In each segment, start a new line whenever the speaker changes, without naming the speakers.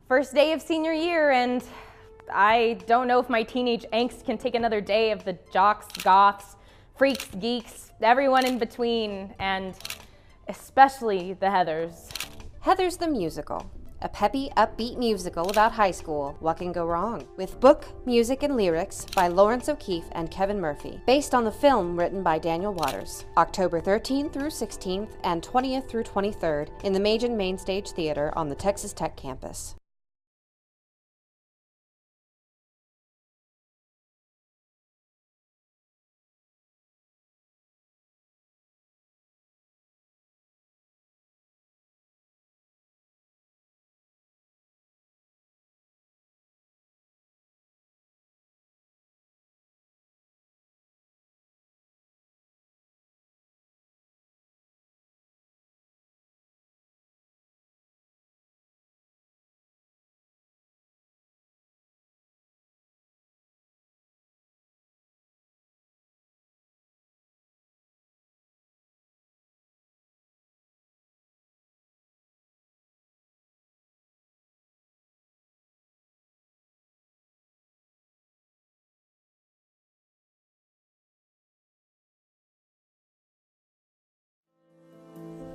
First day of senior year, and I don't know if my teenage angst can take another day of the jocks, goths, freaks, geeks, everyone in between, and especially the Heathers.
Heathers the Musical, a peppy, upbeat musical about high school. What can go wrong? With book, music, and lyrics by Lawrence O'Keefe and Kevin Murphy, based on the film written by Daniel Waters. October 13th through 16th and 20th through 23rd in the Majan Main Stage Theater on the Texas Tech campus.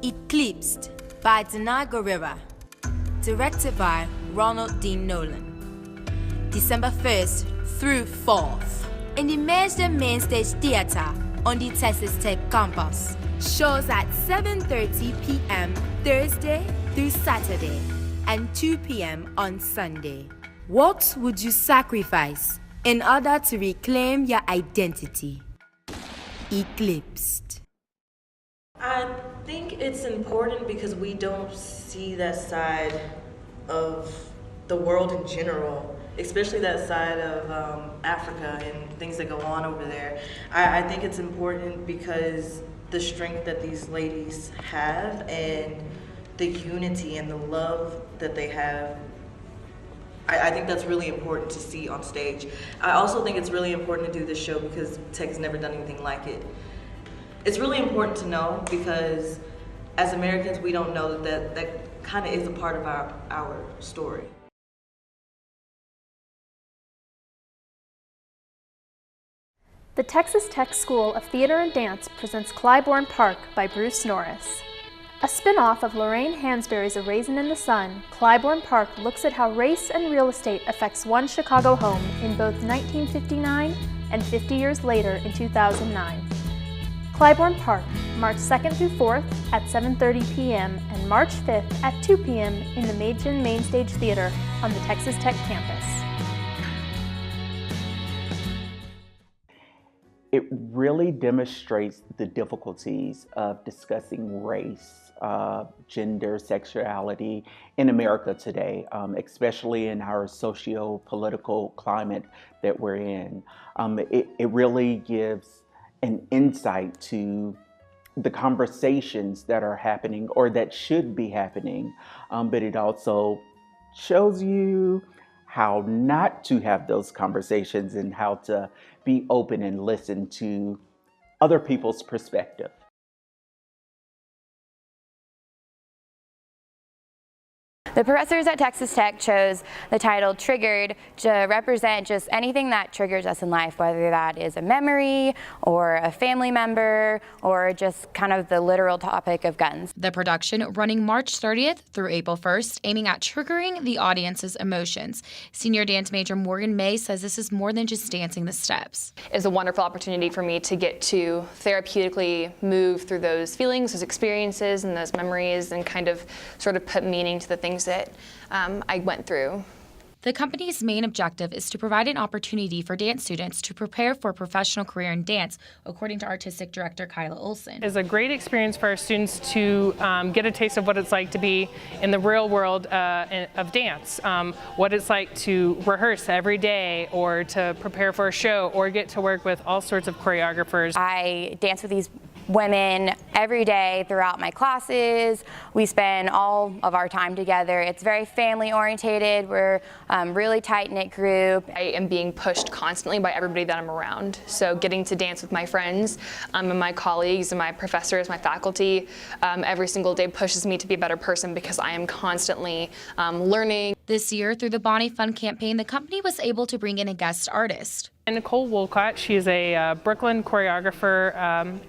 Eclipsed by Danai Gurira, directed by Ronald D. Nolan. December 1st through 4th in the Majan Main Stage Theater on the Texas Tech campus. Shows at 7:30 p.m. Thursday through Saturday and 2 p.m. on Sunday. What would you sacrifice in order to reclaim your identity? Eclipsed.
I think it's important because we don't see that side of the world in general, especially that side of Africa and things that go on over there. I think it's important because the strength that these ladies have and the unity and the love that they have, I think that's really important to see on stage. I also think it's really important to do this show because Tech has never done anything like it. It's really important to know because as Americans, we don't know that kind of is a part of our story.
The Texas Tech School of Theater and Dance presents Clybourne Park by Bruce Norris. A spin-off of Lorraine Hansberry's A Raisin in the Sun, Clybourne Park looks at how race and real estate affects one Chicago home in both 1959 and 50 years later in 2009. Clybourne Park, March 2nd through 4th at 7:30 p.m. and March 5th at 2 p.m. in the Majan Main Stage Theater on the Texas Tech campus.
It really demonstrates the difficulties of discussing race, gender, sexuality in America today, especially in our socio-political climate that we're in. It really gives an insight to the conversations that are happening or that should be happening, but it also shows you how not to have those conversations and how to be open and listen to other people's perspective.
The professors at Texas Tech chose the title Triggered to represent just anything that triggers us in life, whether that is a memory or a family member or just kind of the literal topic of guns.
The production running March 30th through April 1st, aiming at triggering the audience's emotions. Senior dance major Morgan May says this is more than just dancing the steps.
It's a wonderful opportunity for me to get to therapeutically move through those feelings, those experiences, and those memories, and kind of sort of put meaning to the things that I went through.
The company's main objective is to provide an opportunity for dance students to prepare for a professional career in dance, according to artistic director Kyla Olson.
It's a great experience for our students to get a taste of what it's like to be in the real world of dance, what it's like to rehearse every day or to prepare for a show or get to work with all sorts of choreographers.
I dance with these women every day throughout my classes. We spend all of our time together. It's very family orientated. We're a really tight-knit group.
I am being pushed constantly by everybody that I'm around. So getting to dance with my friends and my colleagues and my professors, my faculty, every single day pushes me to be a better person because I am constantly learning.
This year, through the Bonnie Fund campaign, the company was able to bring in a guest artist.
Nicole Wolcott, she's a Brooklyn choreographer,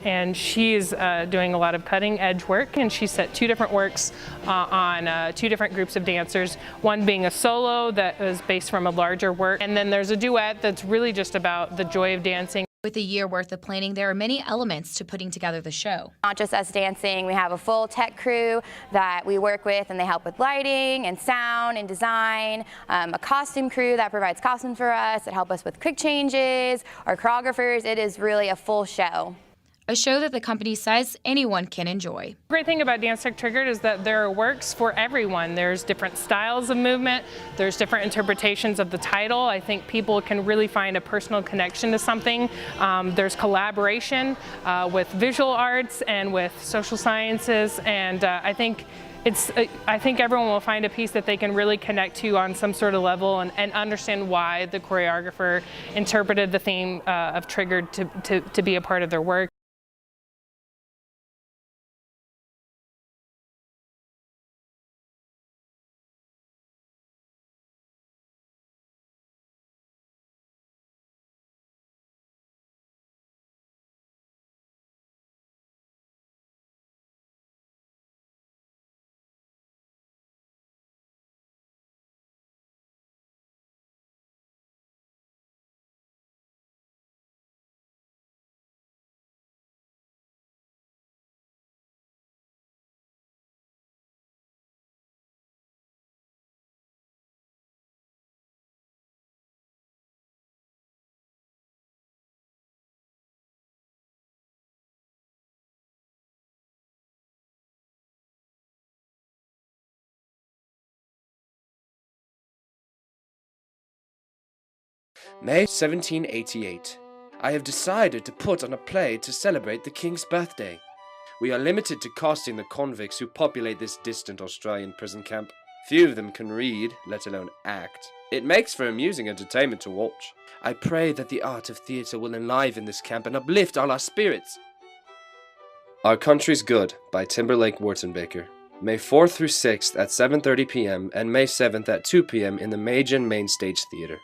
and she's doing a lot of cutting edge work, and she set 2 different works on 2 different groups of dancers, one being a solo that was based from a larger work, and then there's a duet that's really just about the joy of dancing.
With a year worth of planning, there are many elements to putting together the show.
Not just us dancing, we have a full tech crew that we work with, and they help with lighting and sound and design, a costume crew that provides costumes for us, that help us with quick changes, our choreographers. It is really a full show.
A show that the company says anyone can enjoy.
The great thing about Dance Tech Triggered is that there are works for everyone. There's different styles of movement, there's different interpretations of the title. I think people can really find a personal connection to something. There's collaboration with visual arts and with social sciences, and I think everyone will find a piece that they can really connect to on some sort of level and understand why the choreographer interpreted the theme of Triggered to be a part of their work.
May 1788. I have decided to put on a play to celebrate the King's birthday. We are limited to casting the convicts who populate this distant Australian prison camp. Few of them can read, let alone act. It makes for amusing entertainment to watch. I pray that the art of theatre will enliven this camp and uplift all our spirits. Our Country's Good by Timberlake Wurtenbaker. May 4th through 6th at 7:30 p.m. and May 7th at 2 p.m. in the Majan Main Stage Theatre.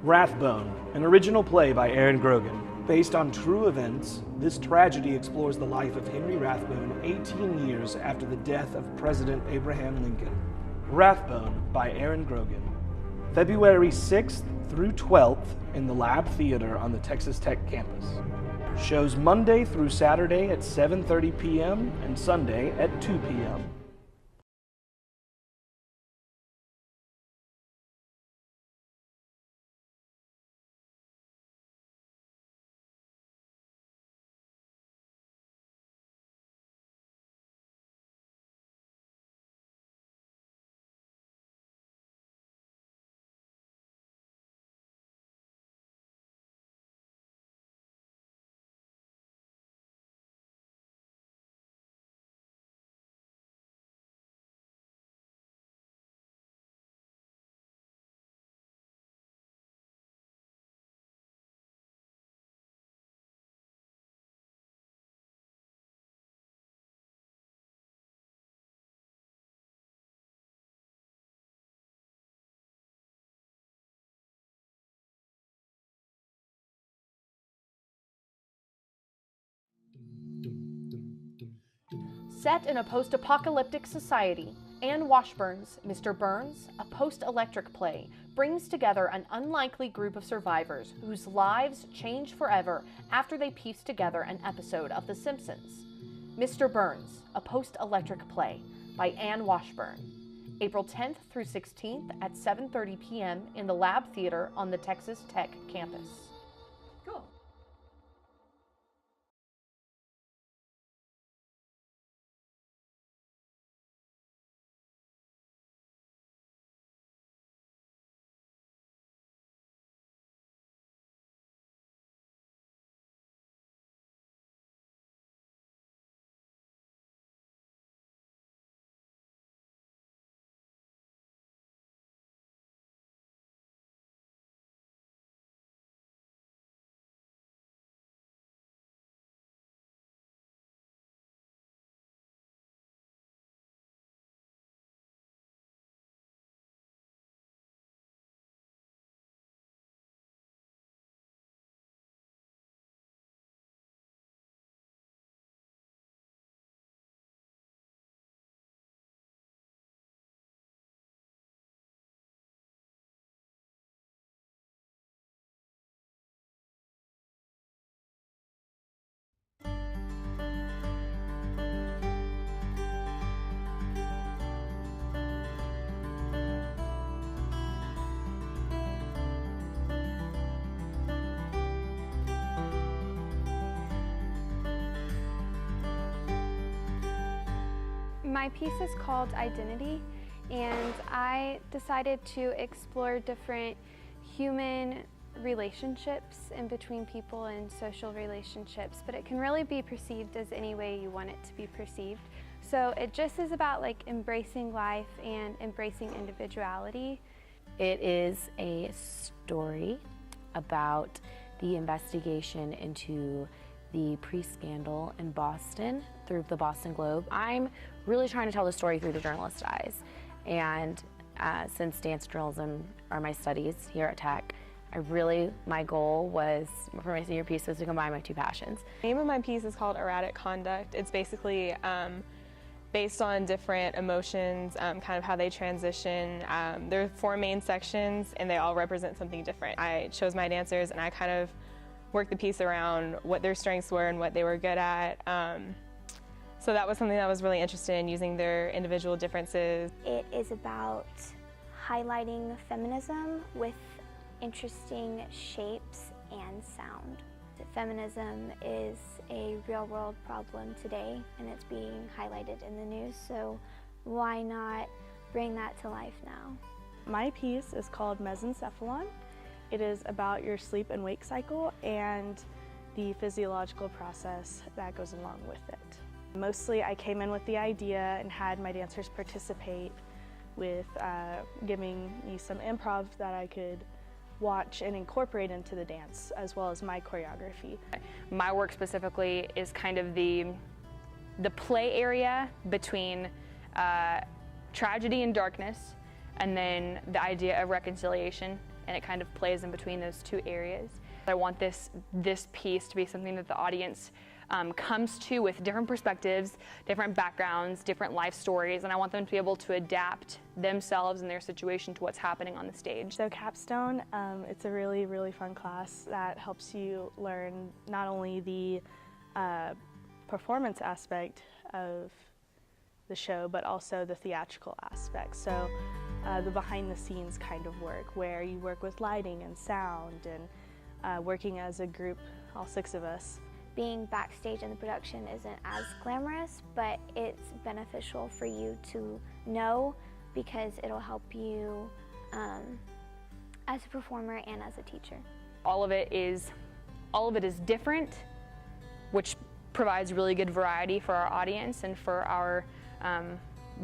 Rathbone, an original play by Aaron Grogan. Based on true events, this tragedy explores the life of Henry Rathbone 18 years after the death of President Abraham Lincoln. Rathbone by Aaron Grogan. February 6th through 12th in the Lab Theater on the Texas Tech campus. Shows Monday through Saturday at 7:30 p.m. and Sunday at 2 p.m.
Set in a post-apocalyptic society, Anne Washburn's Mr. Burns, a post-electric play, brings together an unlikely group of survivors whose lives change forever after they piece together an episode of The Simpsons. Mr. Burns, a post-electric play by Anne Washburn. April 10th through 16th at 7:30 p.m. in the Lab Theater on the Texas Tech campus. Cool.
My piece is called Identity, and I decided to explore different human relationships in between people and social relationships, but it can really be perceived as any way you want it to be perceived. So it just is about like embracing life and embracing individuality.
It is a story about the investigation into the pre-scandal in Boston through the Boston Globe. I'm really trying to tell the story through the journalist's eyes. And since dance and journalism are my studies here at Tech, my goal was, for my senior piece, was to combine my two passions.
The name of my piece is called Erratic Conduct. It's basically based on different emotions, kind of how they transition. There are 4 main sections, and they all represent something different. I chose my dancers, and I kind of worked the piece around what their strengths were and what they were good at. So that was something that I was really interested in, using their individual differences.
It is about highlighting feminism with interesting shapes and sound. Feminism is a real-world problem today, and it's being highlighted in the news, so why not bring that to life now?
My piece is called Mesencephalon. It is about your sleep and wake cycle and the physiological process that goes along with it. Mostly I came in with the idea and had my dancers participate with giving me some improv that I could watch and incorporate into the dance, as well as my choreography.
My work specifically is kind of the play area between tragedy and darkness, and then the idea of reconciliation. and it kind of plays in between those two areas. I want this piece to be something that the audience comes to with different perspectives, different backgrounds, different life stories, and I want them to be able to adapt themselves and their situation to what's happening on the stage.
So Capstone, it's a really, really fun class that helps you learn not only the performance aspect of the show, but also the theatrical aspect. So the behind the scenes kind of work, where you work with lighting and sound and working as a group, all 6 of us.
Being backstage in the production isn't as glamorous, but it's beneficial for you to know because it'll help you as a performer and as a teacher.
All of it is different, which provides really good variety for our audience and for our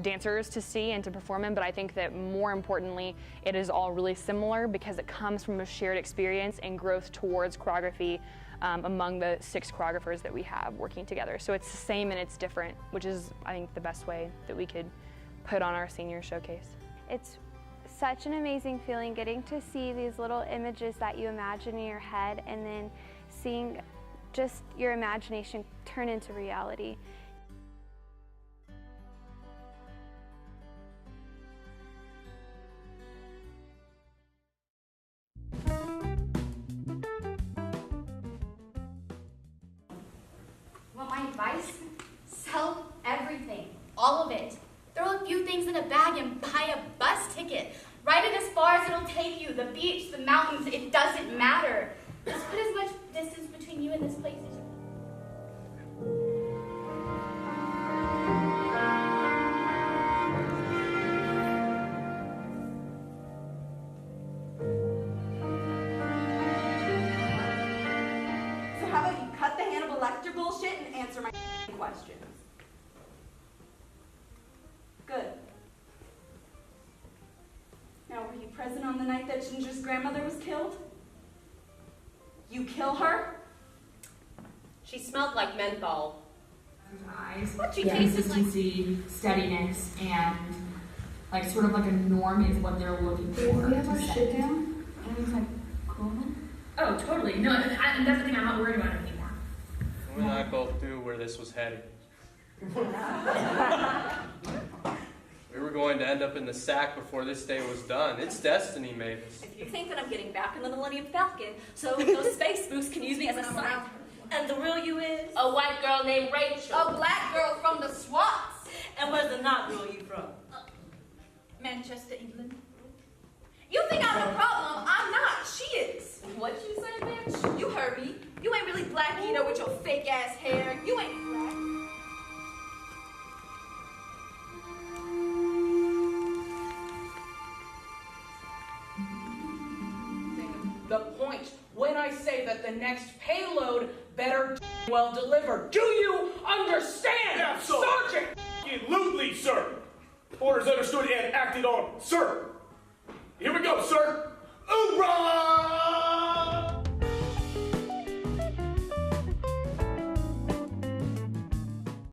dancers to see and to perform in, but I think that more importantly, it is all really similar because it comes from a shared experience and growth towards choreography among the 6 choreographers that we have working together. So it's the same and it's different, which is, I think, the best way that we could put on our senior showcase.
It's such an amazing feeling getting to see these little images that you imagine in your head and then seeing just your imagination turn into reality.
Want my advice? Sell everything. All of it. Throw a few things in a bag and buy a bus ticket. Ride it as far as it'll take you. The beach, the mountains, it doesn't matter. Just put as much distance between you and this place as you
bullshit and answer my questions. Good. Now, were you present on the night that Ginger's grandmother was killed? You kill her?
She smelled like menthol.
Eyes.
What she
Consistency,
tasted like?
steadiness, and like sort of like a norm is what they're looking for.
We have our shit down.
Everything's like cool. Oh, totally. No, and that's the thing. I'm not worried about it anymore.
You and I both knew where this was headed. We were going to end up in the sack before this day was done. It's destiny, Mavis.
If you think that I'm getting back in the Millennium Falcon, so those space spoofs can use me as a sign. And the real you is?
A white girl named Rachel.
A black girl from the swamps. And where's the not girl you from?
Manchester, England.
You think I'm the problem? I'm not. She is. What'd you say, bitch? You heard me. You ain't really black either with your fake ass hair. You ain't black.
The point when I say that the next payload better well deliver. Do you understand, Sergeant?
Absolutely, sir. Orders understood and acted on, sir. Here we go, sir. Hoorah!